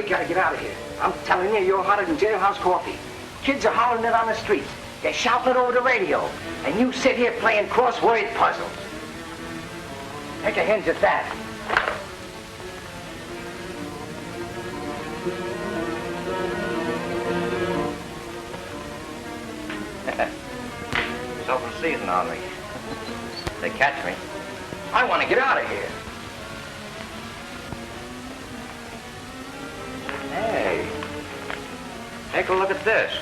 gotta get out of here. I'm telling you, you're hotter than jailhouse coffee. Kids are hollering it on the streets. They're shouting it over the radio. And you sit here playing crossword puzzles. Take a hinge at that. It's open season on me. They catch me. I want to get out of here. Hey, take a look at this.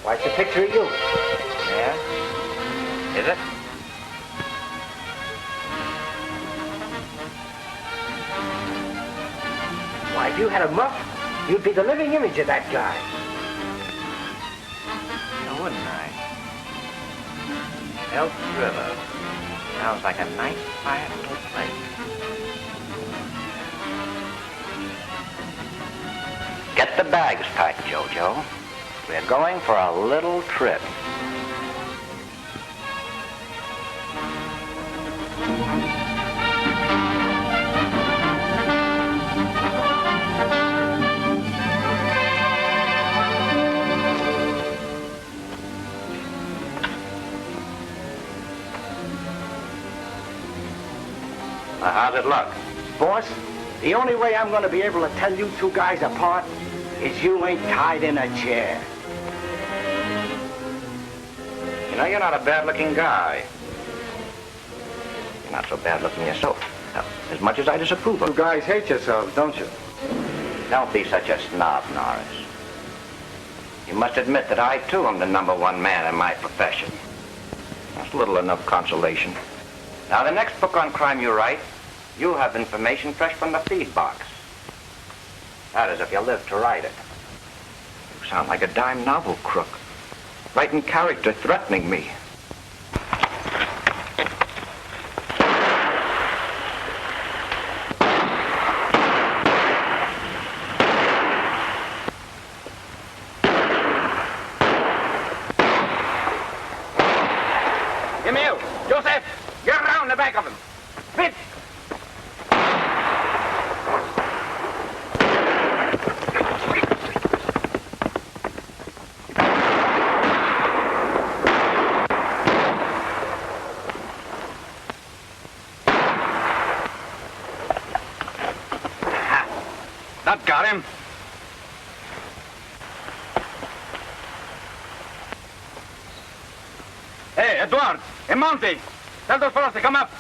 Why, it's a picture of you. Yeah? Is it? Why, if you had a muff, you'd be the living image of that guy. No, wouldn't I? Elk River. Sounds like a nice, quiet little place. Get the bags packed, Jojo. We're going for a little trip. How's it look? Boss, the only way I'm going to be able to tell you two guys apart is you ain't tied in a chair. You know, you're not a bad-looking guy. You're not so bad-looking yourself. As much as I disapprove of. You guys hate yourselves, don't you? Don't be such a snob, Norris. You must admit that I, too, am the #1 man in my profession. That's little enough consolation. Now, the next book on crime you write, you'll have information fresh from the feed box. That is, if you live to write it. You sound like a dime novel crook. Writing character, threatening me. Give me you. Joseph, get around the back of him. Fit. That got him. Hey, Edward, a Mountie. Tell those fellows to come up.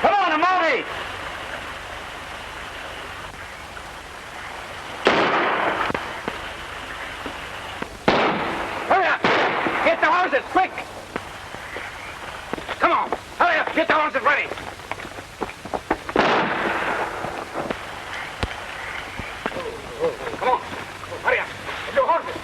Come on, a Mountie! Hurry up! Get the horses, quick! Come on, hurry up, get the horses ready! Come on, hurry up, get your horses!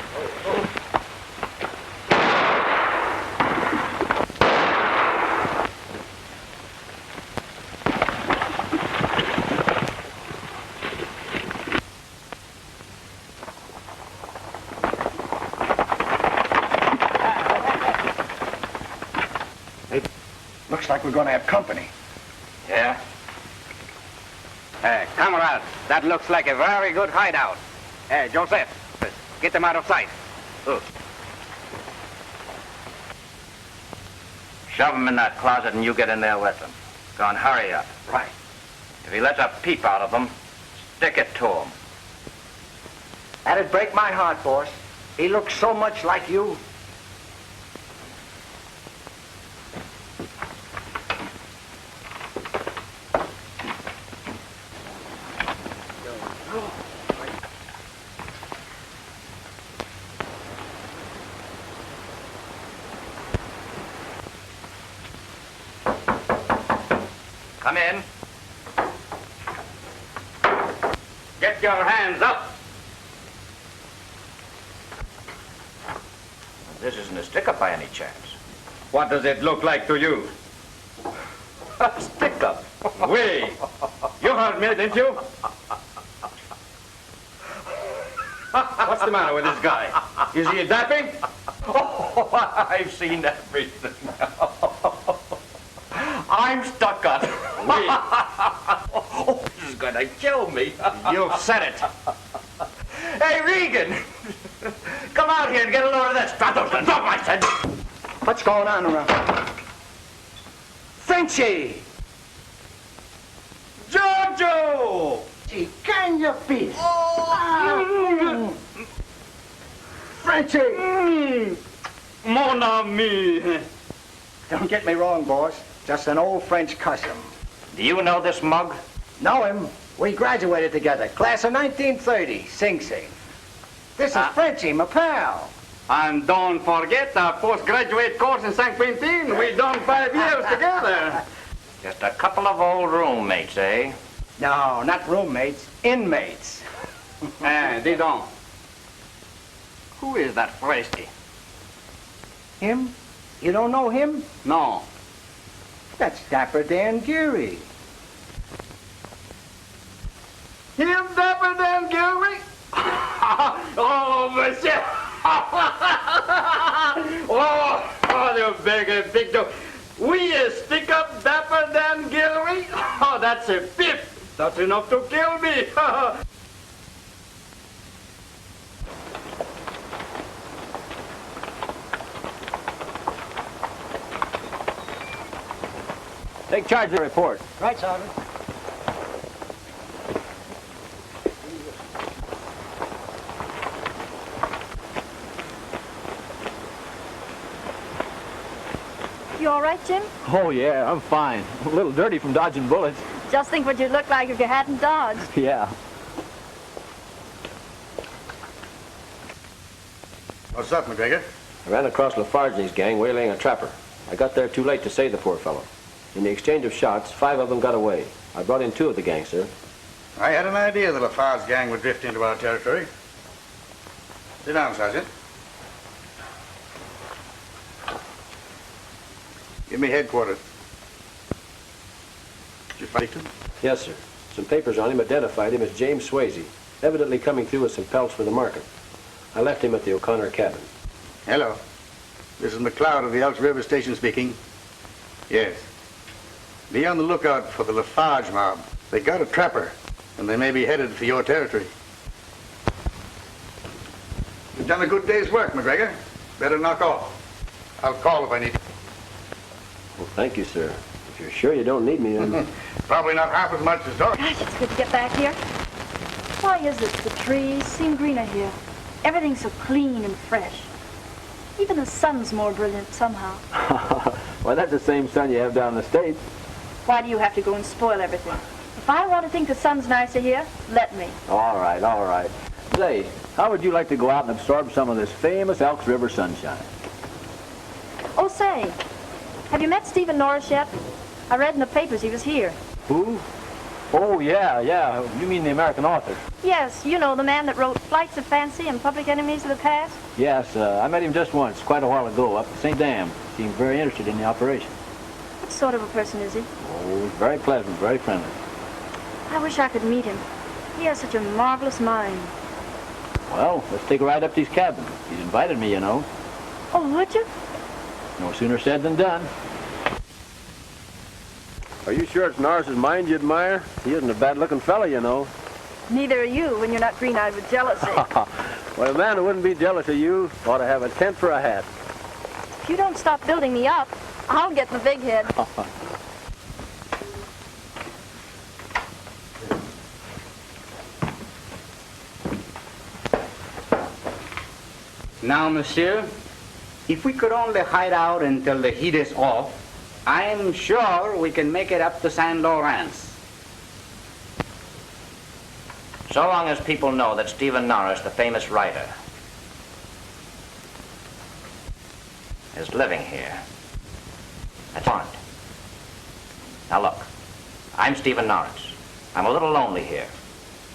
Looks like we're going to have company. Yeah? Hey, comrade, that looks like a very good hideout. Hey, Joseph, get them out of sight. Shove him in that closet and you get in there with him. Go on, hurry up. Right. If he lets a peep out of them, stick it to him. That'd break my heart, boss. He looks so much like you. Come in. Get your hands up. This isn't a stick-up by any chance. What does it look like to you? A stick-up? Wait, you heard me, didn't you? What's the matter with this guy? Is he dapping? Oh, I've seen everything. I'm stuck on. Oh, this is going to kill me. You've said it. Hey, Regan, come out here and get a load of this. Drop those guns off, I said. What's going on around? Frenchie! Giorgio! Gee, can you beat it? Frenchie! Mon ami. Don't get me wrong, boss. Just an old French custom. Do you know this mug? Know him? We graduated together. Class of 1930. Sing Sing. This is Frenchie, my pal. And don't forget our postgraduate course in St. Quentin. We done 5 years together. Just a couple of old roommates, eh? No, not roommates. Inmates. Dis donc. Who is that Fresky? Him? You don't know him? No. That's Dapper Dan Geary. Him Dapper Dan Gilry? Oh, monsieur. Oh, you big dog. We stick up Dapper Dan Gilry? Oh, that's a fifth. That's enough to kill me. Take charge of the report. Right, Sergeant. You all right, Jim? Oh, yeah, I'm fine. A little dirty from dodging bullets. Just think what you'd look like if you hadn't dodged. Yeah. What's up, McGregor? I ran across Lafarge's gang waylaying a trapper. I got there too late to save the poor fellow. In the exchange of shots, 5 of them got away. I brought in 2 of the gang, sir. I had an idea the Lafarge gang would drift into our territory. Sit down, Sergeant. Give me headquarters. Did you find him? Yes, sir. Some papers on him identified him as James Swayze, evidently coming through with some pelts for the market. I left him at the O'Connor cabin. Hello. This is McLeod of the Elks River Station speaking. Yes. Be on the lookout for the Lafarge mob. They got a trapper, and they may be headed for your territory. You've done a good day's work, McGregor. Better knock off. I'll call if I need you. Well, thank you, sir. If you're sure you don't need me, then... Probably not half as much as Doris. Gosh, it's good to get back here. Why is it the trees seem greener here? Everything's so clean and fresh. Even the sun's more brilliant somehow. Well, that's the same sun you have down in the States. Why do you have to go and spoil everything? If I want to think the sun's nicer here, let me. All right, all right. Say, how would you like to go out and absorb some of this famous Elks River sunshine? Oh, say, have you met Stephen Norris yet? I read in the papers he was here. Who? Oh, yeah. You mean the American author? Yes, you know, the man that wrote Flights of Fancy and Public Enemies of the Past. Yes, I met him just once, quite a while ago, up at St. Dam. Seemed very interested in the operation. What sort of a person is he? Oh, very pleasant, very friendly. I wish I could meet him. He has such a marvelous mind. Well, let's take a ride up to his cabin. He's invited me, you know. Oh, would you? No sooner said than done. Are you sure it's Norris's mind you admire? He isn't a bad-looking fella, you know. Neither are you when you're not green-eyed with jealousy. Well, a man who wouldn't be jealous of you ought to have a tent for a hat. If you don't stop building me up, I'll get in the big head. Now, monsieur, if we could only hide out until the heat is off, I'm sure we can make it up to St. Lawrence. So long as people know that Stephen Norris, the famous writer, is living here, that's fine. Now look, I'm Stephen Norris. I'm a little lonely here.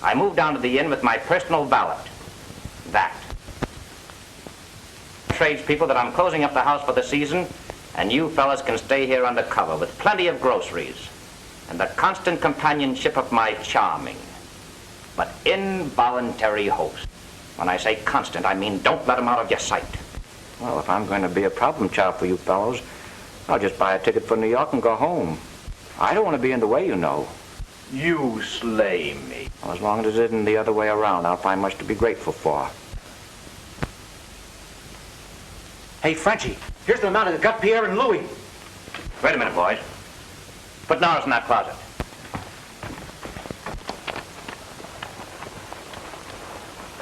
I moved down to the inn with my personal valet. That. Tradespeople that I'm closing up the house for the season, and you fellas can stay here undercover with plenty of groceries and the constant companionship of my charming but involuntary host. When I say constant, I mean don't let him out of your sight. Well, if I'm going to be a problem child for you fellows, I'll just buy a ticket for New York and go home. I don't want to be in the way, you know. You slay me. Well, as long as it isn't the other way around, I'll find much to be grateful for. Hey, Frenchie, here's the amount of got Pierre and Louis. Wait a minute, boys. Put Norris in that closet.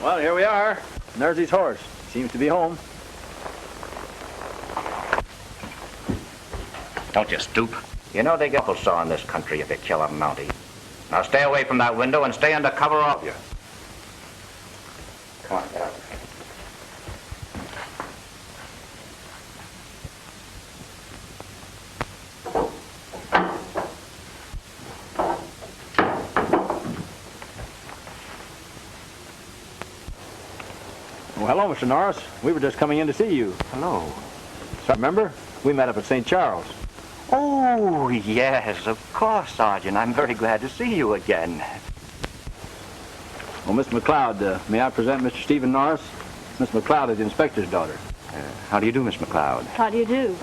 Well, here we are. And there's his horse. Seems to be home. Don't you stoop. You know they get people saw in this country if they kill a Mountie. Now stay away from that window and stay under cover, all of you. Come on, get out. Well, hello, Mr. Norris. We were just coming in to see you. Hello. So, remember? We met up at St. Charles. Oh, yes, of course, Sergeant. I'm very glad to see you again. Well, Miss McLeod, may I present Mr. Stephen Norris? Miss McLeod is the inspector's daughter. How do you do, Miss McLeod? How do you do?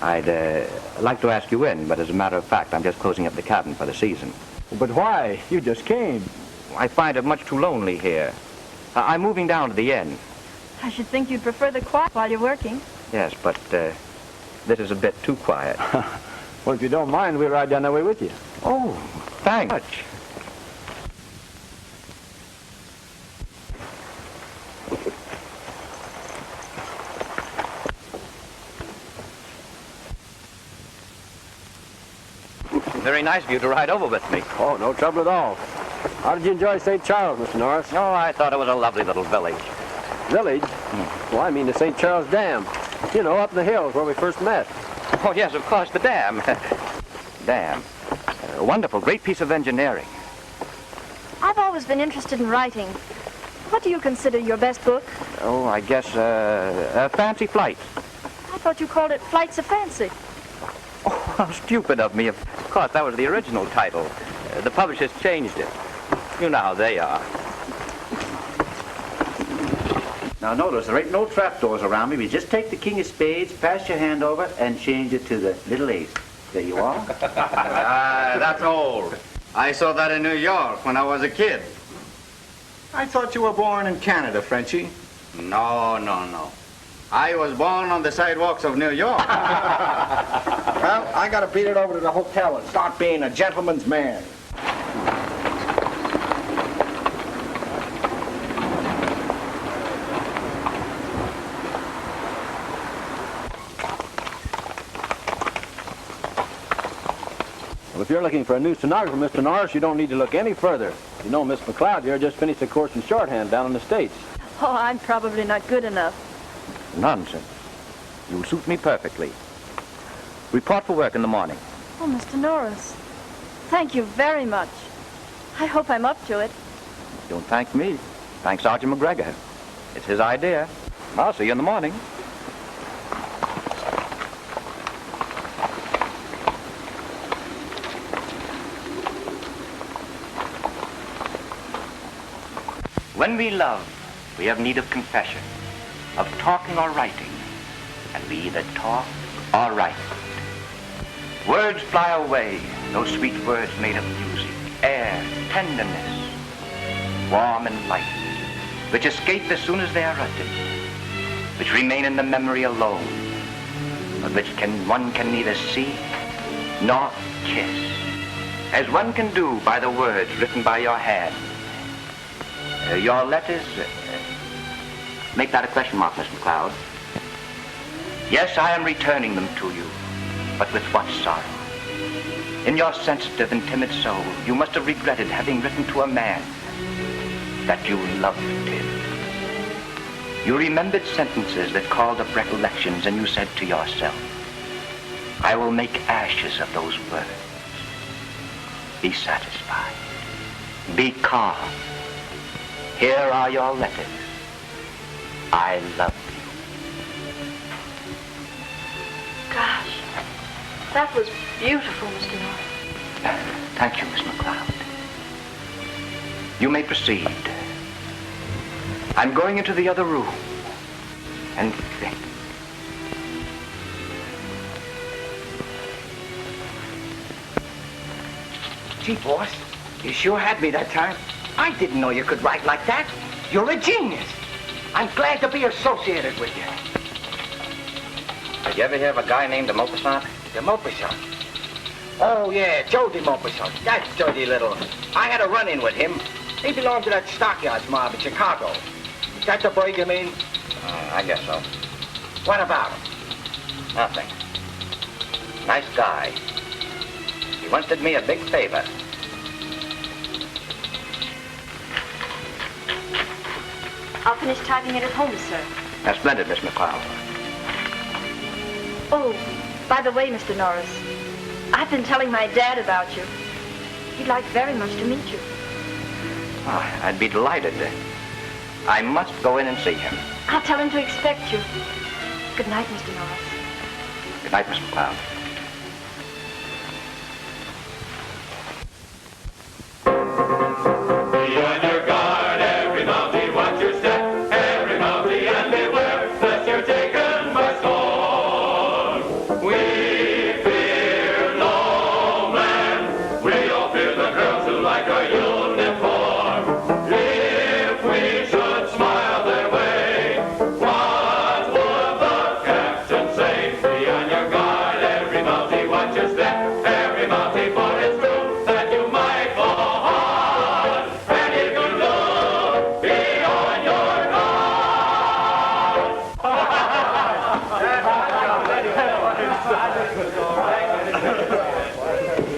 I'd like to ask you in, but as a matter of fact, I'm just closing up the cabin for the season. But why? You just came. I find it much too lonely here. I'm moving down to the inn. I should think you'd prefer the quiet while you're working. Yes, but this is a bit too quiet. Well, if you don't mind, we'll ride down that way with you. Oh, thanks much. Very nice of you to ride over with me. Oh, no trouble at all. How did you enjoy St. Charles, Mr. Norris? Oh, I thought it was a lovely little village. Village? Well, I mean the St. Charles Dam. You know, up in the hills where we first met. Oh, yes, of course, the dam. Dam. A wonderful, great piece of engineering. I've always been interested in writing. What do you consider your best book? Oh, I guess, Fancy Flight. I thought you called it Flights of Fancy. Oh, how stupid of me. Of course, that was the original title. The publishers changed it. You know how they are. Now notice, there ain't no trapdoors around me. We just take the king of spades, pass your hand over, and change it to the little ace. There you are. That's old. I saw that in New York when I was a kid. I thought you were born in Canada, Frenchie. No, no, no. I was born on the sidewalks of New York. Well, I gotta beat it over to the hotel and start being a gentleman's man. Well, if you're looking for a new stenographer, Mr. Norris, you don't need to look any further. You know, Miss McLeod here just finished a course in shorthand down in the States. Oh, I'm probably not good enough. Nonsense. You'll suit me perfectly. Report for work in the morning. Oh, Mr. Norris, thank you very much. I hope I'm up to it. Don't thank me. Thank Sergeant McGregor. It's his idea. I'll see you in the morning. When we love, we have need of confession, of talking or writing, and we either talk or write. Words fly away, those sweet words made of music, air, tenderness, warm and light, which escape as soon as they are uttered, which remain in the memory alone, but which one can neither see nor kiss, as one can do by the words written by your hand. Your letters, make that a question mark, Miss McLeod. Yes, I am returning them to you, but with what sorrow? In your sensitive and timid soul, you must have regretted having written to a man that you loved him. You remembered sentences that called up recollections, and you said to yourself, I will make ashes of those words. Be satisfied. Be calm. Here are your letters. I love you. Gosh, that was beautiful, Mr. Norris. Thank you, Miss McLeod. You may proceed. I'm going into the other room. And... Gee, boss, you sure had me that time. I didn't know you could write like that. You're a genius. I'm glad to be associated with you. Did you ever hear of a guy named de Maupassant? De Maupassant. Oh, yeah, Joe de Maupassant. That dirty little... I had a run-in with him. He belonged to that stockyards mob in Chicago. Is that the bird you mean? I guess so. What about him? Nothing. Nice guy. He once did me a big favor. I'll finish typing it at home, sir. That's splendid, Miss McCloud. Oh, by the way, Mr. Norris, I've been telling my dad about you. He'd like very much to meet you. Oh, I'd be delighted. I must go in and see him. I'll tell him to expect you. Good night, Mr. Norris. Good night, Miss McCloud. Be on your guard, every Mountie, watch your step, every Mountie, and beware, lest you're taken by storm. We fear no man, we all fear the girls who like our uniform. If we should smile their way, what would the captain say? Be on your guard, every Mountie, watch your step, every Mountie, for it's true that you might fall hard. And if you do, be on your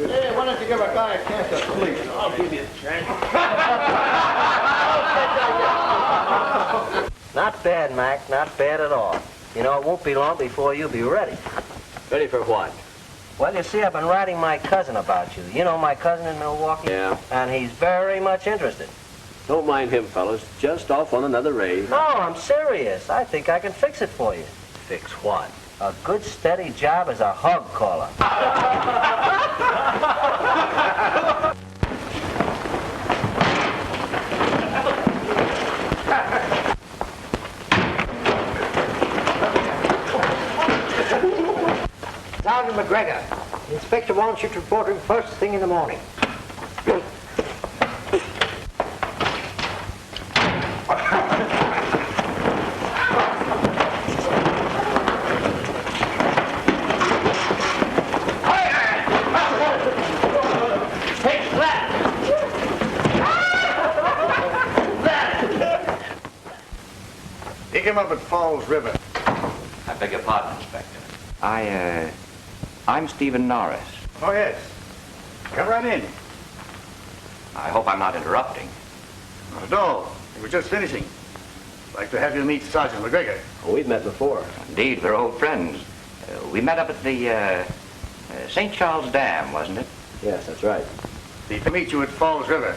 Hey, why don't you give a guy a chance to sleep? I'll give you a chance. Not bad, Mac. Not bad at all. You know, it won't be long before you'll be ready. Ready for what? Well, you see, I've been writing my cousin about you. You know my cousin in Milwaukee? Yeah. And he's very much interested. Don't mind him, fellas. Just off on another raid. No, I'm serious. I think I can fix it for you. Fix what? A good, steady job as a hog caller. Sergeant McGregor, the inspector wants you to report him first thing in the morning. Pick him up at Falls River. I beg your pardon, Inspector. I'm Stephen Norris. Oh, yes. Come right in. I hope I'm not interrupting. Not at all. We were just finishing. I'd like to have you meet Sergeant McGregor. Oh, we've met before. Indeed, we're old friends. We met up at the St. Charles Dam, wasn't it? Yes, that's right. He'll meet you at Falls River.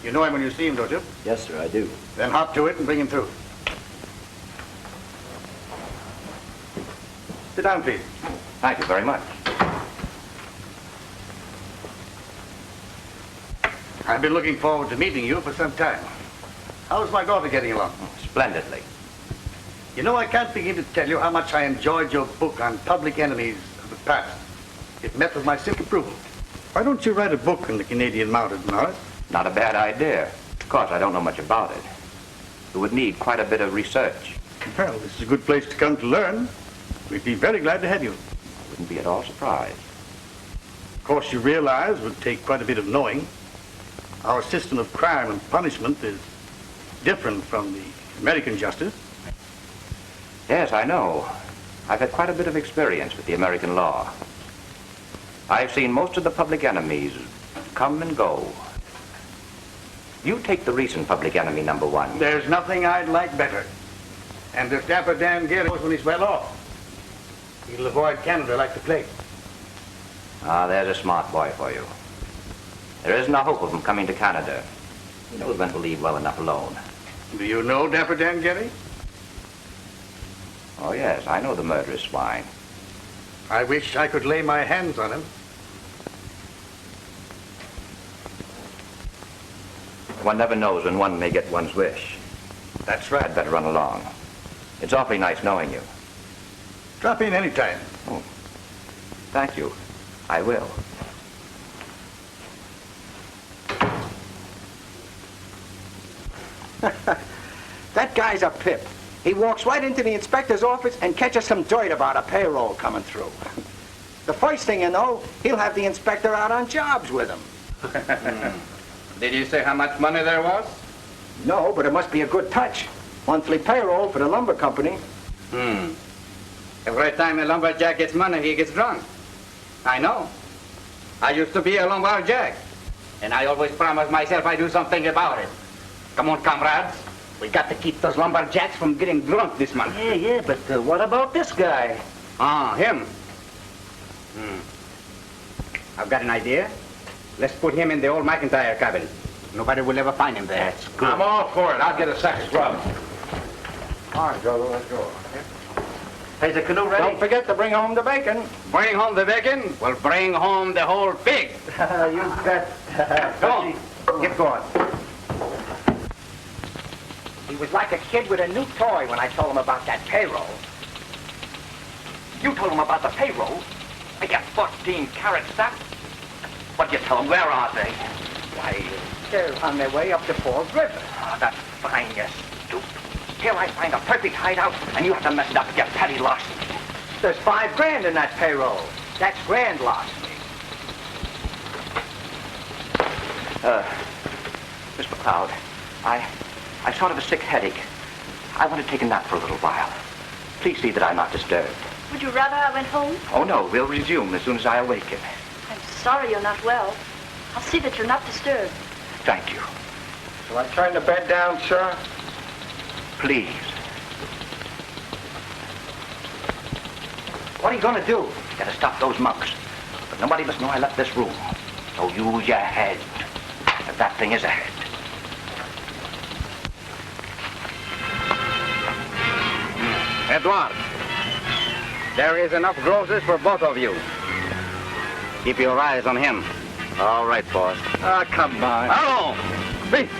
You know him when you see him, don't you? Yes, sir, I do. Then hop to it and bring him through. Sit down, please. Thank you very much. I've been looking forward to meeting you for some time. How's my daughter getting along? Splendidly. You know, I can't begin to tell you how much I enjoyed your book on public enemies of the past. It met with my simple approval. Why don't you write a book on the Canadian Mounted, Norris? Not a bad idea. Of course, I don't know much about it. It would need quite a bit of research. Well, this is a good place to come to learn. We'd be very glad to have you. I wouldn't be at all surprised. Of course, you realize it would take quite a bit of knowing. Our system of crime and punishment is different from the American justice. Yes, I know. I've had quite a bit of experience with the American law. I've seen most of the public enemies come and go. You take the recent public enemy #1. There's nothing I'd like better. And if Dapper Dan Gary knows when he's well off, he'll avoid Canada like the plague. Ah, there's a smart boy for you. There isn't a hope of him coming to Canada. He knows when to leave well enough alone. Do you know Dapper Dan Gary? Oh, yes, I know the murderous swine. I wish I could lay my hands on him. One never knows when one may get one's wish. That's right. I'd better run along. It's awfully nice knowing you. Drop in anytime. Oh, thank you. I will. That guy's a pip. He walks right into the inspector's office and catches some dirt about a payroll coming through. The first thing you know, he'll have the inspector out on jobs with him. Did you say how much money there was? No, but it must be a good touch. Monthly payroll for the lumber company. Every time a lumberjack gets money, he gets drunk. I know. I used to be a lumberjack, and I always promised myself I'd do something about it. Come on, comrades. We got to keep those lumberjacks from getting drunk this month. Yeah, but what about this guy? Ah, him. I've got an idea. Let's put him in the old McIntyre cabin. Nobody will ever find him there. That's good. I'm all for it. I'll get a sack of grub. All right, Joe, let's go. Is the canoe ready? Don't forget to bring home the bacon. Bring home the bacon, we'll bring home the whole pig. You bet. Come on. Get going. He was like a kid with a new toy when I told him about that payroll. You told him about the payroll? I got 14 carats, that. What'd you tell him? Where are they? Why, they're on their way up the Falls River. Oh, that's fine, you stoop. Here I find a perfect hideout, and you have to mess it up with your petty larceny. There's $5 grand in that payroll. That's grand larceny. Miss McLeod, I sort of a sick headache. I want to take a nap for a little while. Please see that I'm not disturbed. Would you rather I went home? Oh, no, we'll resume as soon as I awaken. I'm sorry you're not well. I'll see that you're not disturbed. Thank you. Shall I turn the bed down, sir? Please. What are you going to do? Gotta stop those monks. But nobody must know I left this room. So use your head. If that thing is a head. Edward, there is enough groceries for both of you. Keep your eyes on him. All right, boss. Ah, come on. Hello! Speak!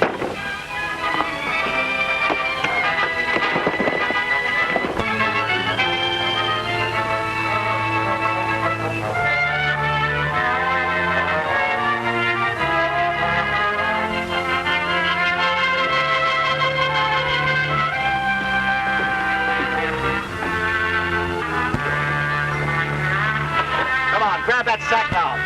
Come on, grab that sack now.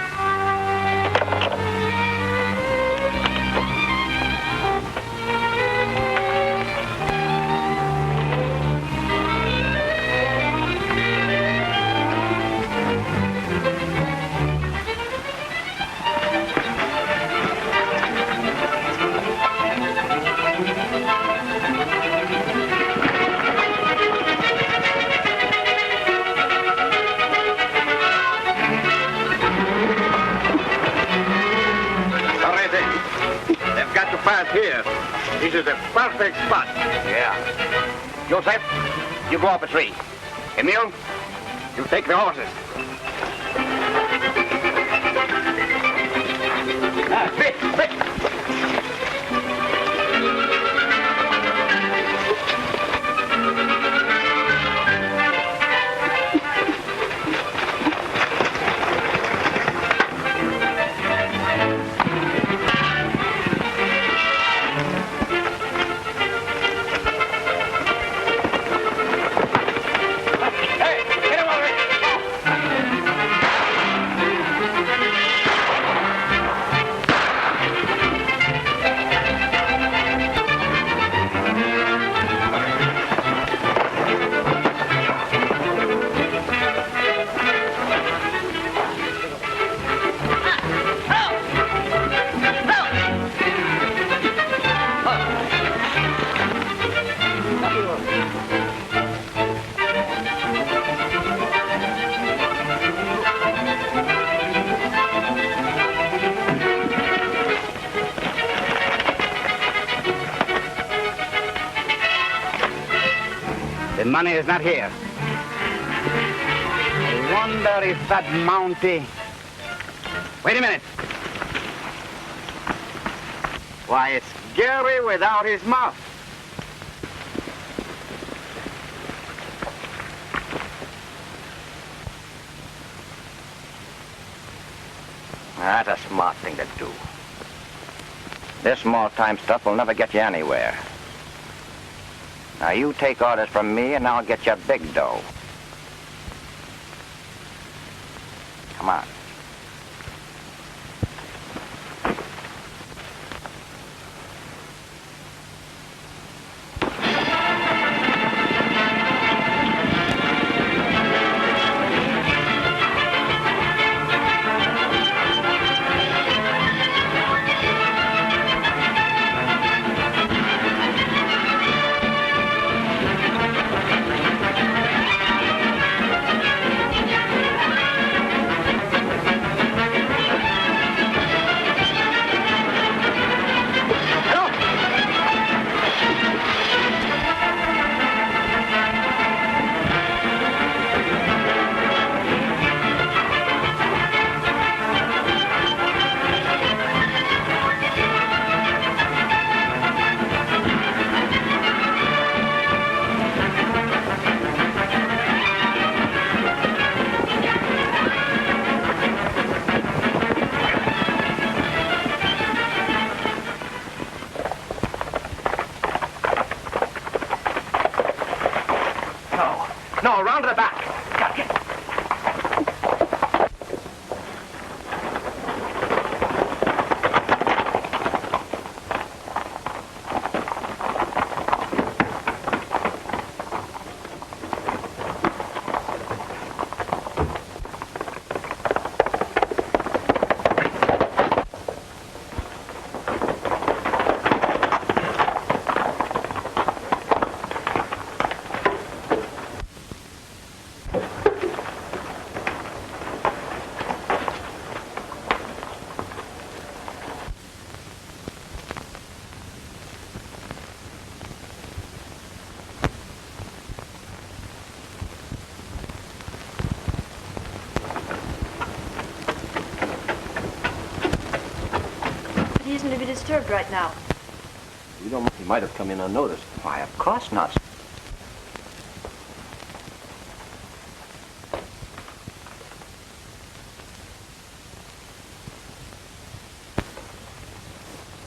Here. This is the perfect spot. Yeah. Joseph, you go up a tree. Emil, you take the horses. Fit, fit. The money is not here. I wonder if that Mountie... Wait a minute. Why, it's Gary without his mouth. That's a smart thing to do. This small-time stuff will never get you anywhere. Now, you take orders from me, and I'll get you big dough. Come on. No, around to the back. Got it. He isn't to be disturbed right now. You don't. He might have come in unnoticed. Why, of course not.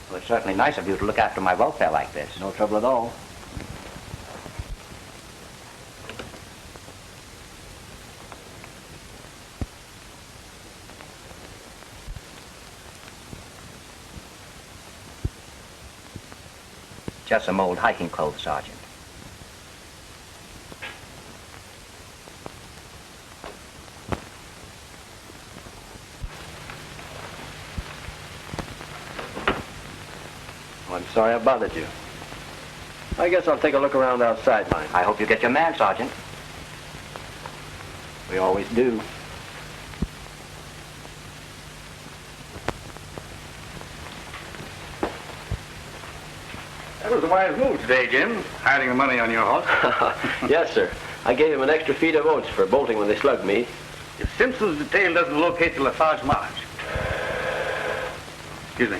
Well, it's certainly nice of you to look after my welfare like this. No trouble at all. Just some old hiking clothes, Sergeant. Oh, I'm sorry I bothered you. I guess I'll take a look around outside mine. I hope you get your man, Sergeant. We always do. That was a wise move today, Jim, hiding the money on your horse. Yes, sir. I gave him an extra feed of oats for bolting when they slugged me. If Simpson's detail doesn't locate the Lafarge March. Excuse me.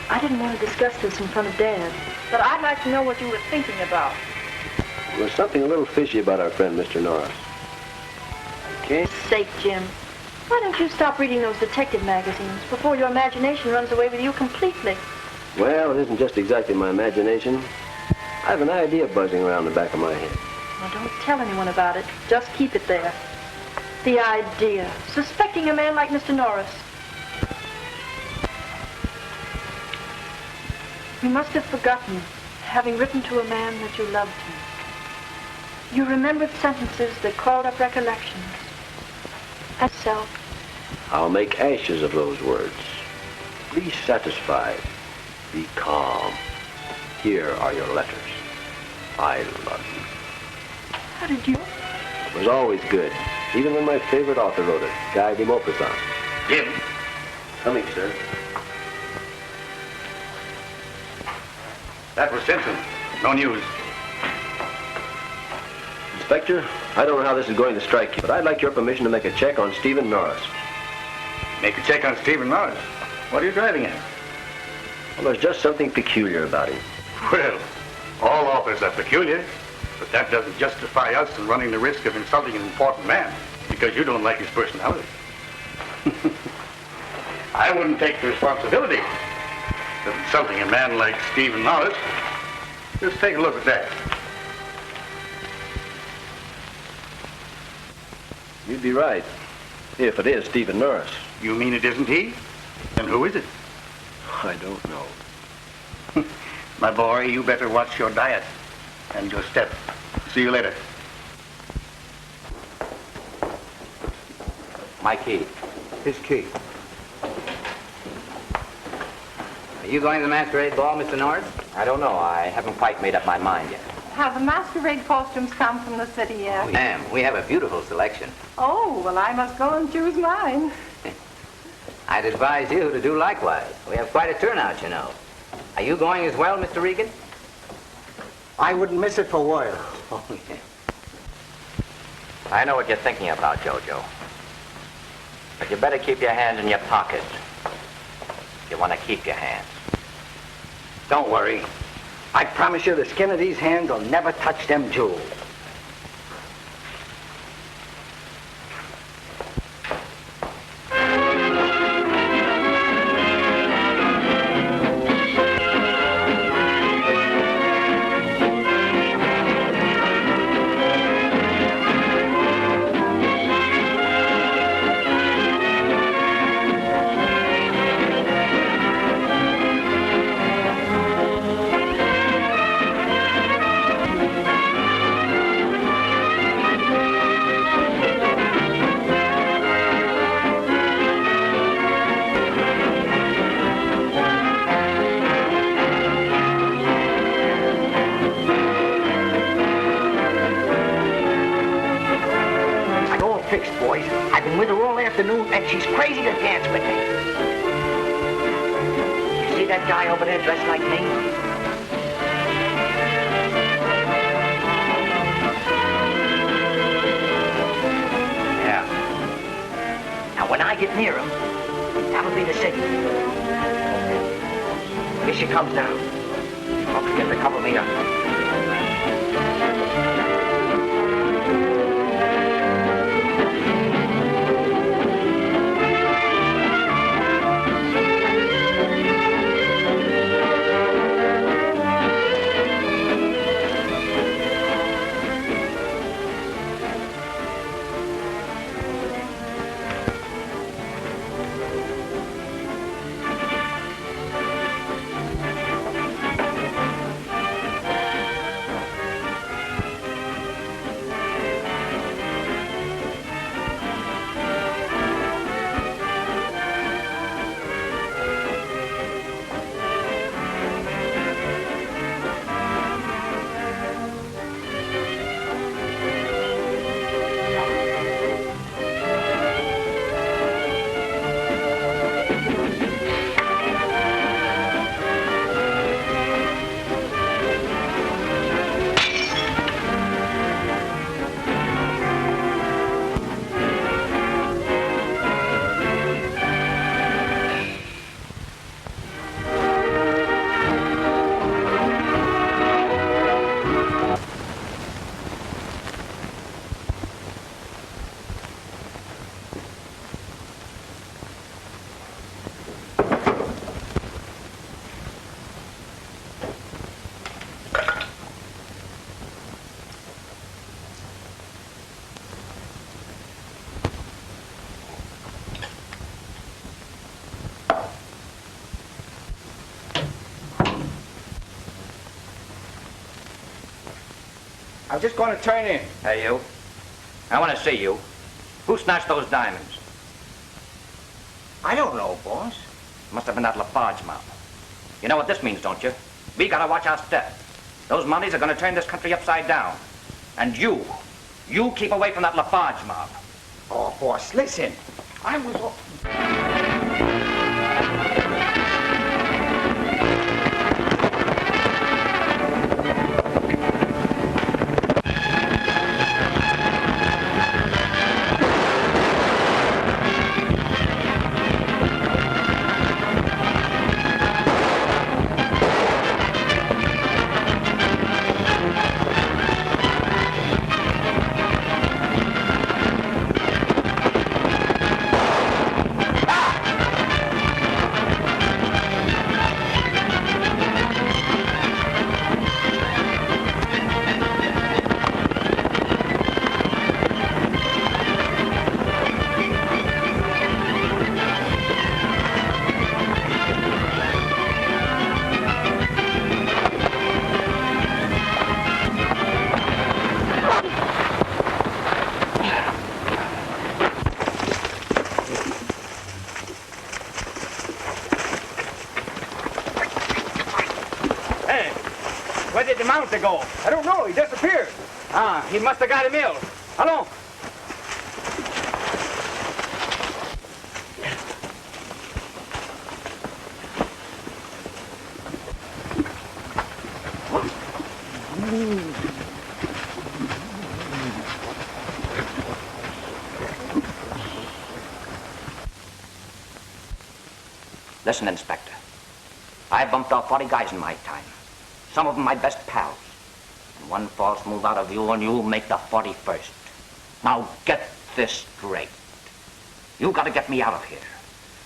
I didn't want to discuss this in front of Dad, but I'd like to know what you were thinking about. There's something a little fishy about our friend, Mr. Norris. Okay? Sake, Jim. Why don't you stop reading those detective magazines before your imagination runs away with you completely? Well, it isn't just exactly my imagination. I have an idea buzzing around the back of my head. Well, don't tell anyone about it. Just keep it there. The idea. Suspecting a man like Mr. Norris. You must have forgotten, having written to a man that you loved him. You remembered sentences that called up recollections. As self. I'll make ashes of those words. Be satisfied. Be calm. Here are your letters. I love you. How did you? It was always good, even when my favorite author wrote it, Guy de Maupassant. Jim. Coming, sir. That was Simpson. No news. Inspector, I don't know how this is going to strike you, but I'd like your permission to make a check on Stephen Norris. Make a check on Stephen Norris. What are you driving at? Well, there's just something peculiar about him. Well, All authors are peculiar, but that doesn't justify us in running the risk of insulting an important man because you don't like his personality. I wouldn't take the responsibility of insulting a man like Stephen Norris. Just take a look at that. You'd be right, if it is Stephen Norris. You mean it isn't he? Then who is it? I don't know. My boy, you better watch your diet and your step. See you later. My key. His key. Are you going to the masquerade ball, Mr. Norris? I don't know. I haven't quite made up my mind yet. Have the masquerade costumes come from the city yet? Ma'am, we have a beautiful selection. Oh, well, I must go and choose mine. I'd advise you to do likewise. We have quite a turnout, you know. Are you going as well, Mr. Regan? I wouldn't miss it for worlds. Oh, yeah. I know what you're thinking about, Jojo. But you better keep your hands in your pockets. You want to keep your hands. Don't worry. I promise you the skin of these hands will never touch them jewels. And she's crazy to dance with me. You see that guy over there dressed like me? Yeah. Now, when I get near him, that'll be the signal. Here she comes now. Don't forget to cover me up. I'm just going to turn in. Hey, you. I want to see you. Who snatched those diamonds? I don't know, boss. Must have been that Lafarge mob. You know what this means, don't you? We gotta watch our step. Those Mounties are gonna turn this country upside down. And you keep away from that Lafarge mob. Oh, boss, listen. I was... Where did the Mountie go? I don't know. He disappeared. Ah, he must have got him ill. Hello? Listen, Inspector. I bumped off 40 guys in my time. Some of them my best pals. And one false move out of you and you'll make the 41st. Now get this straight. You gotta get me out of here.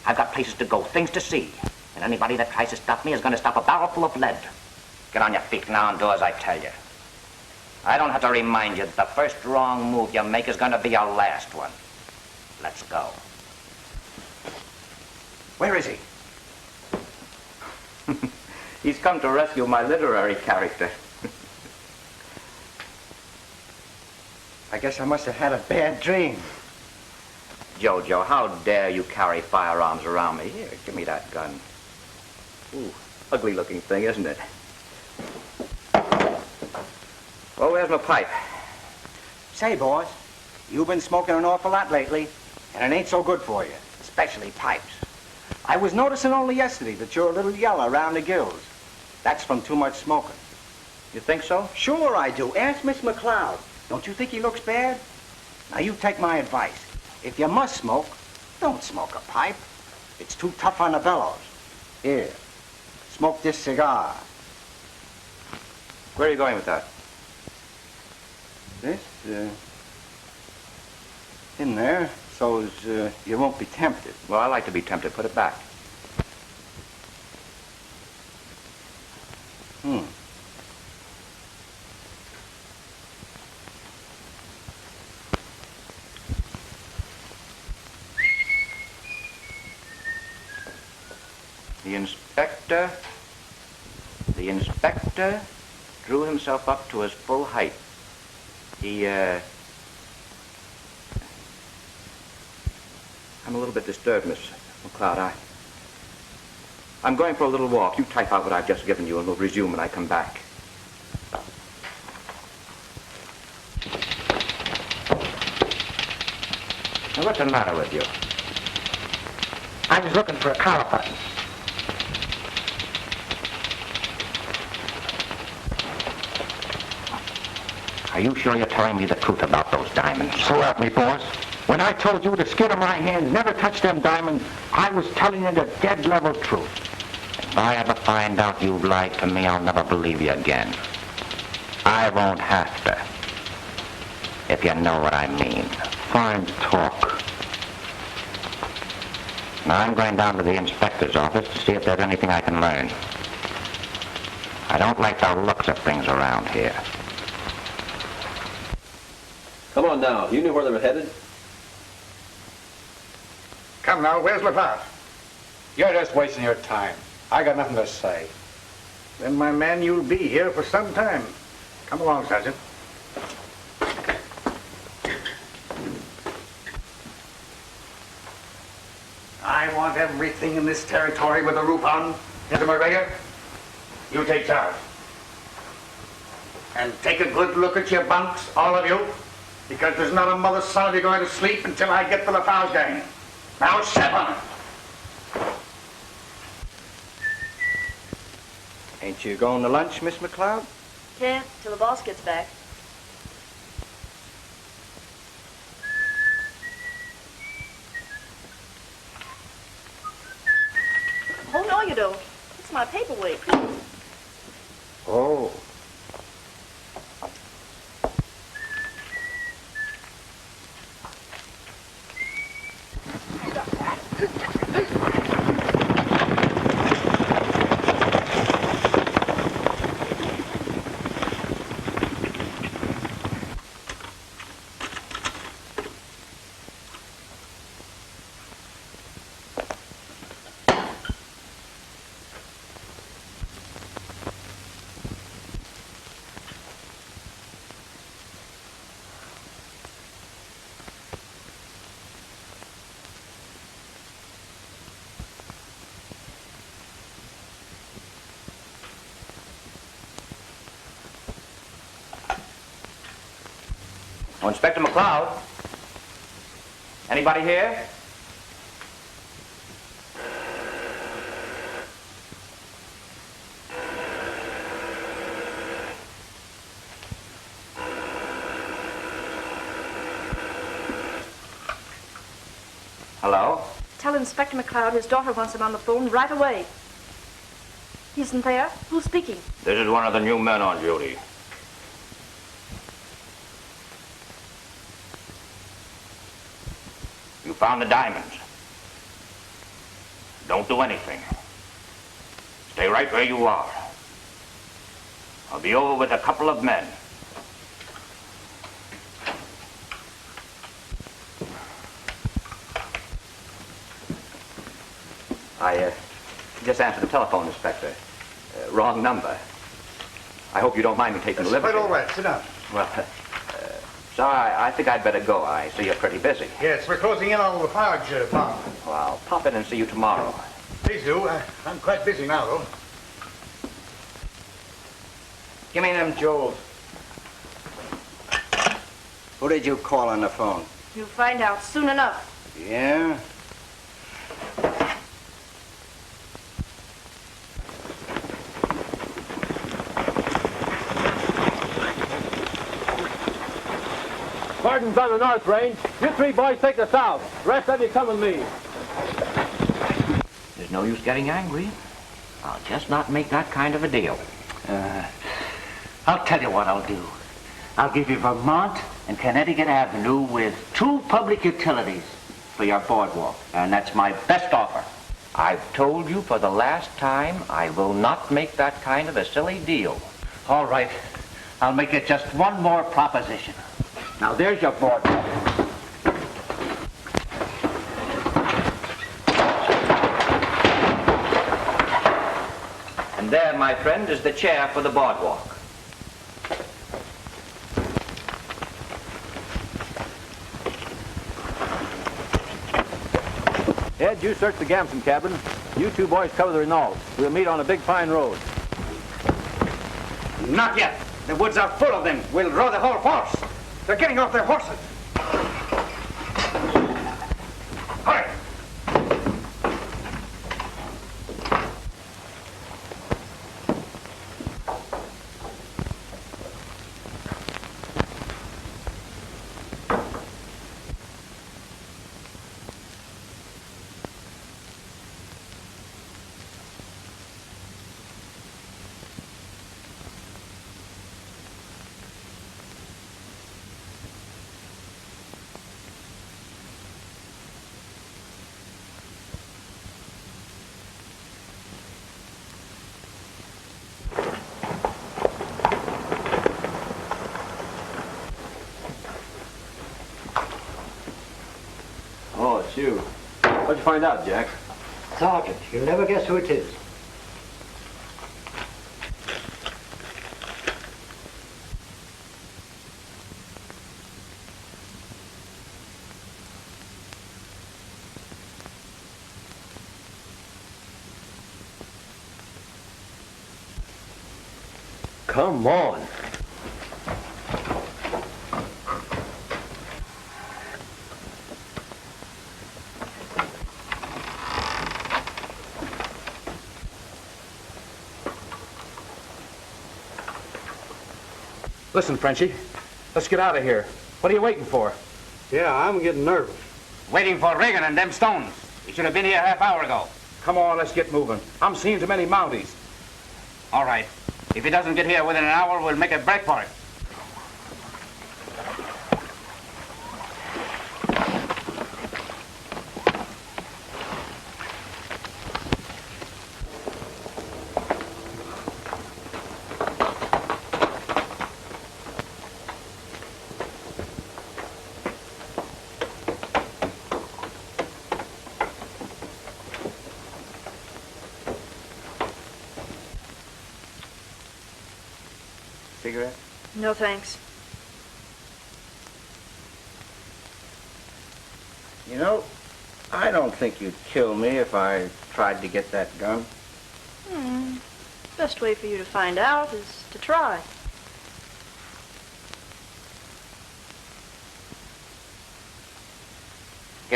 I've got places to go, things to see. And anybody that tries to stop me is gonna stop a barrel full of lead. Get on your feet now and do as I tell you. I don't have to remind you that the first wrong move you make is gonna be your last one. Let's go. Where is he? He's come to rescue my literary character. I guess I must have had a bad dream. Jojo, how dare you carry firearms around me? Here, give me that gun. Ooh, ugly looking thing, isn't it? Well, where's my pipe? Say, boss, you've been smoking an awful lot lately, and it ain't so good for you, especially pipes. I was noticing only yesterday that you're a little yellow around the gills. That's from too much smoking. You think so? Sure I do. Ask Miss McLeod. Don't you think he looks bad? Now, you take my advice. If you must smoke, don't smoke a pipe. It's too tough on the bellows. Here, smoke this cigar. Where are you going with that? This, in there, so you won't be tempted. Well, I like to be tempted. Put it back. The inspector drew himself up to his full height. I'm a little bit disturbed, Miss McLeod. I'm going for a little walk. You type out what I've just given you, and we'll resume when I come back. Now, what's the matter with you? I was looking for a collar button. Are you sure you're telling me the truth about those diamonds? So help me, boss. When I told you the skin of my hands never touched them diamonds, I was telling you the dead level truth. If I ever find out you've lied to me, I'll never believe you again. I won't have to. If you know what I mean. Fine talk. Now, I'm going down to the inspector's office to see if there's anything I can learn. I don't like the looks of things around here. Come on now. You knew where they were headed? Come now, where's LaFave? You're just wasting your time. I got nothing to say. Then, my man, you'll be here for some time. Come along, Sergeant. I want everything in this territory with a roof on. Mr. McGregor, you take charge. And take a good look at your bunks, all of you, because there's not a mother's son of you going to sleep until I get the LaFave gang. Now, step on it. Ain't you going to lunch, Miss McLeod? Can't till the boss gets back. Oh, no, you don't. It's my paperweight. Oh. Oh, Inspector McLeod? Anybody here? Hello? Tell Inspector McLeod his daughter wants him on the phone right away. He isn't there? Who's speaking? This is one of the new men on duty. You found the diamonds. Don't do anything. Stay right where you are. I'll be over with a couple of men. I just answered the telephone, Inspector. Wrong number. I hope you don't mind me taking the liberty. Quite all right. Sit down. Well, sir, I think I'd better go. I see you're pretty busy. Yes, we're closing in on the Lafarge farm. Well, I'll pop in and see you tomorrow. Please do. I'm quite busy now, though. Give me them jewels. Who did you call on the phone? You'll find out soon enough. Yeah? Gordon's on the north range. You three boys take the south. The rest of you come with me. There's no use getting angry. I'll just not make that kind of a deal. I'll tell you what I'll do. I'll give you Vermont and Connecticut Avenue with 2 public utilities for your boardwalk. And that's my best offer. I've told you for the last time I will not make that kind of a silly deal. All right. I'll make it just one more proposition. Now, there's your boardwalk. And there, my friend, is the chair for the boardwalk. Ed, you search the Gamson cabin. You 2 boys cover the Renault. We'll meet on a big pine road. Not yet. The woods are full of them. We'll row the whole force. They're getting off their horses. Hurry! Oh, it's you. What'd you find out, Jack? Sergeant, you'll never guess who it is. Come on. Listen, Frenchie, let's get out of here. What are you waiting for? Yeah, I'm getting nervous. Waiting for Reagan and them stones. He should have been here half hour ago. Come on, let's get moving. I'm seeing too many Mounties. All right. If he doesn't get here within an hour, we'll make a break for it. Cigarette? No, thanks. You know, I don't think you'd kill me if I tried to get that gun. Best way for you to find out is to try.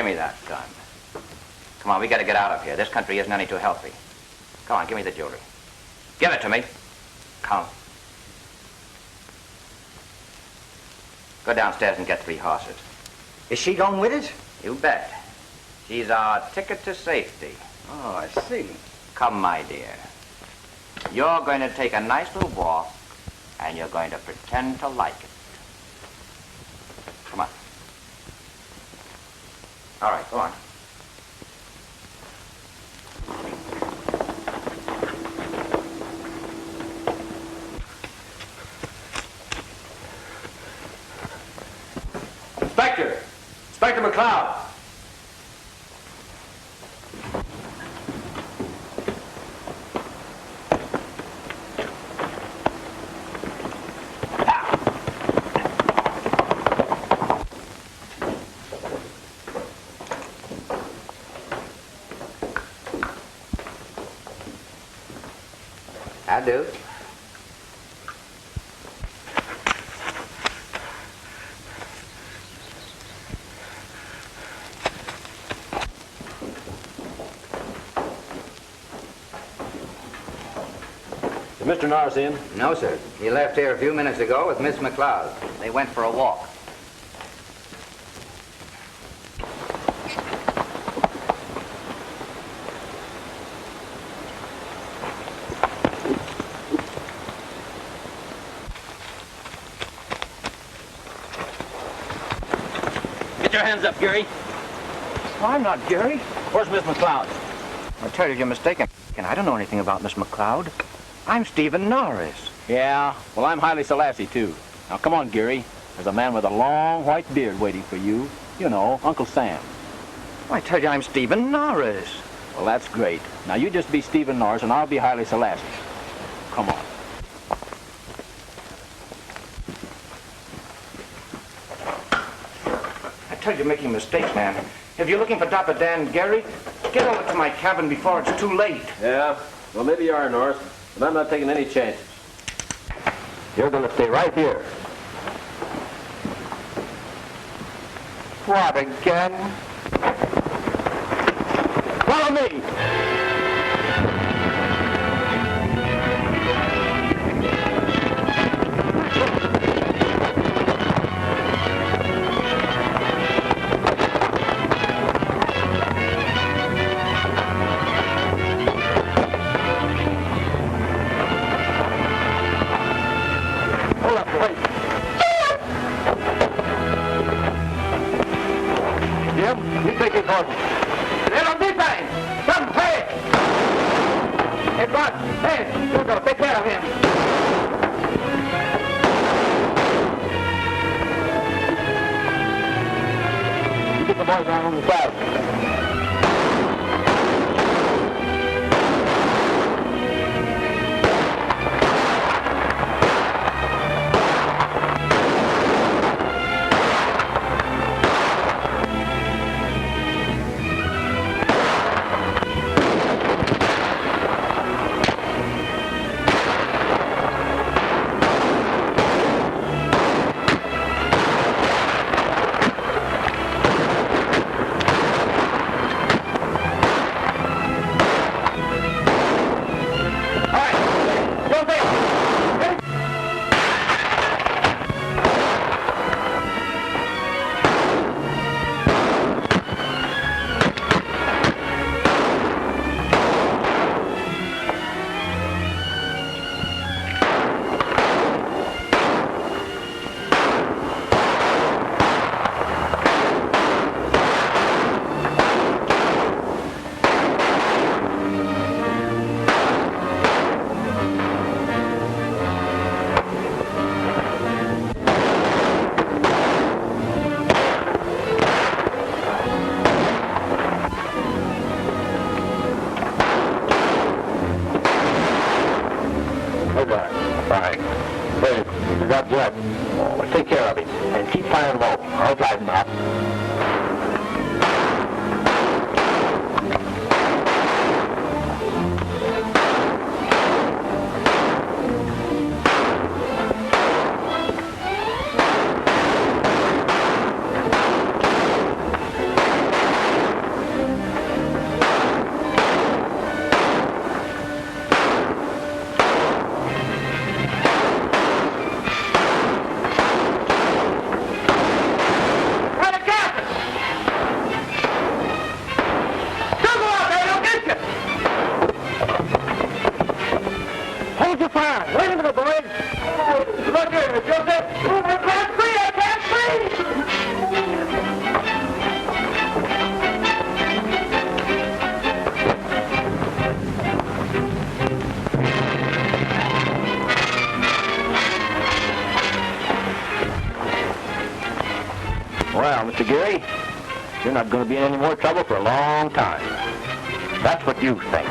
Give me that gun. Come on, we gotta get out of here. This country isn't any too healthy. Come on, give me the jewelry. Give it to me. Come. Go downstairs and get 3 horses. Is she going with us? You bet. She's our ticket to safety. Oh, I see. Come, my dear. You're going to take a nice little walk, and you're going to pretend to like it. Come on. All right, go on. Inspector McLeod. I do. Is Mr. Norris in? No, sir. He left here a few minutes ago with Miss McLeod. They went for a walk. Get your hands up, Gary. I'm not Gary. Where's Miss McLeod? I tell you, you're mistaken. And I don't know anything about Miss McLeod. I'm Stephen Norris. Yeah, well, I'm Highly Selassie, too. Now, come on, Gary. There's a man with a long white beard waiting for you. You know, Uncle Sam. I tell you, I'm Stephen Norris. Well, that's great. Now, you just be Stephen Norris, and I'll be Highly Selassie. Come on. I tell you, you're making mistakes, man. If you're looking for Dapper Dan Gary, get over to my cabin before it's too late. Yeah, well, maybe you are, Norris, but I'm not taking any chances. You're going to stay right here. What, again? Follow me! on. Wait a minute, boys. Look here, Joseph. I can't breathe. I can't Well, Mr. Geary, you're not going to be in any more trouble for a long time. That's what you think.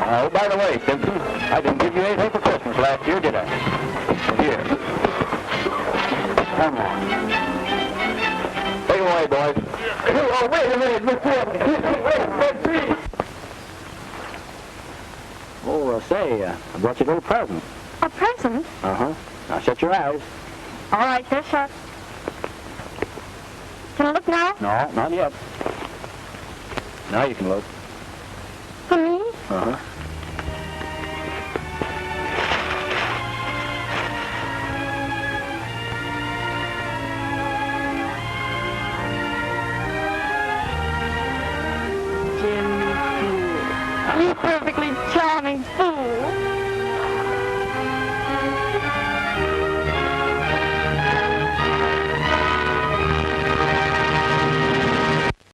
Oh, by the way, Simpson, I didn't give you anything for Christmas last year, did I? Here. Come on. Take it away, boys. Oh, wait a minute, Mr. Wait. Oh, say, I brought you a little present. A present? Uh-huh. Now, shut your eyes. All right, they're shut. Can I look now? No, not yet. Now you can look. For me? Uh-huh.